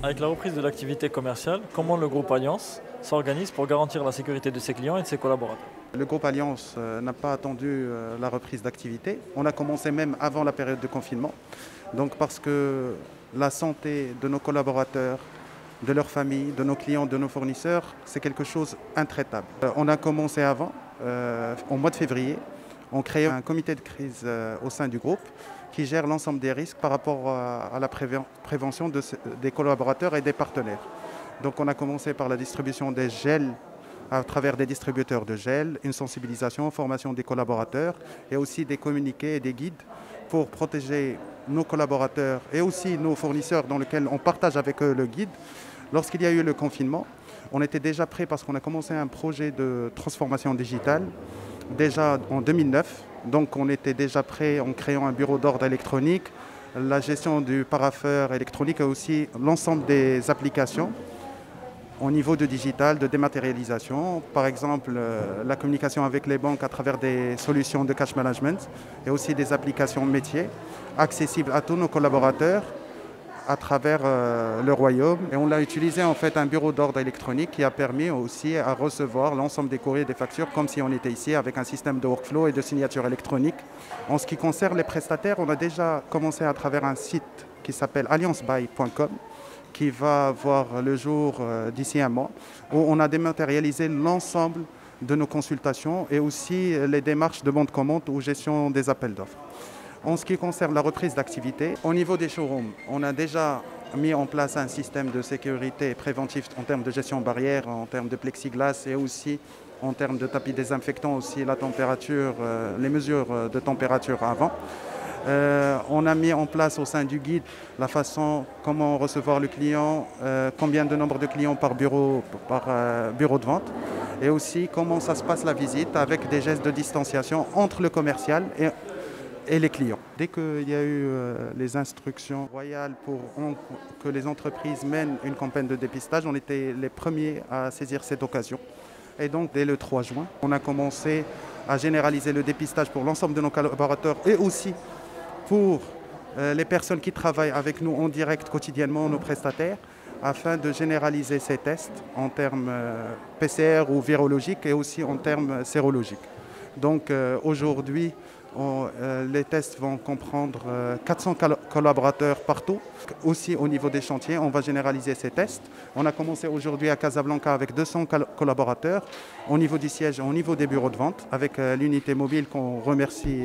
Avec la reprise de l'activité commerciale, comment le groupe Alliance s'organise pour garantir la sécurité de ses clients et de ses collaborateurs? Le groupe Alliance n'a pas attendu la reprise d'activité. On a commencé même avant la période de confinement. Donc parce que la santé de nos collaborateurs, de leurs familles, de nos clients, de nos fournisseurs, c'est quelque chose intraitable. On a commencé avant, au mois de février. On crée un comité de crise au sein du groupe qui gère l'ensemble des risques par rapport à la prévention des collaborateurs et des partenaires. Donc on a commencé par la distribution des gels à travers des distributeurs de gel, une sensibilisation, formation des collaborateurs et aussi des communiqués et des guides pour protéger nos collaborateurs et aussi nos fournisseurs dans lesquels on partage avec eux le guide. Lorsqu'il y a eu le confinement, on était déjà prêt parce qu'on a commencé un projet de transformation digitale déjà en 2009. Donc on était déjà prêt en créant un bureau d'ordre électronique, la gestion du parapheur électronique et aussi l'ensemble des applications au niveau de digital, de dématérialisation. Par exemple, la communication avec les banques à travers des solutions de cash management et aussi des applications métiers accessibles à tous nos collaborateurs à travers le royaume. Et on l'a utilisé en fait un bureau d'ordre électronique qui a permis aussi à recevoir l'ensemble des courriers et des factures comme si on était ici avec un système de workflow et de signature électronique. En ce qui concerne les prestataires, on a déjà commencé à travers un site qui s'appelle alliancebuy.com qui va voir le jour d'ici un mois, où on a dématérialisé l'ensemble de nos consultations et aussi les démarches de bon de commande ou gestion des appels d'offres. En ce qui concerne la reprise d'activité, au niveau des showrooms, on a déjà mis en place un système de sécurité préventif en termes de gestion barrière, en termes de plexiglas et aussi en termes de tapis désinfectants, aussi la température, les mesures de température avant. On a mis en place au sein du guide la façon comment recevoir le client, combien de nombre de clients par bureau de vente et aussi comment ça se passe la visite avec des gestes de distanciation entre le commercial et les clients. Dès qu'il y a eu les instructions royales pour que les entreprises mènent une campagne de dépistage, on était les premiers à saisir cette occasion. Et donc dès le 3 juin, on a commencé à généraliser le dépistage pour l'ensemble de nos collaborateurs et aussi pour les personnes qui travaillent avec nous en direct quotidiennement, nos prestataires, afin de généraliser ces tests en termes PCR ou virologiques et aussi en termes sérologiques. Donc aujourd'hui, les tests vont comprendre 400 collaborateurs partout. Aussi au niveau des chantiers, on va généraliser ces tests. On a commencé aujourd'hui à Casablanca avec 200 collaborateurs, au niveau du siège, au niveau des bureaux de vente, avec l'unité mobile qu'on remercie.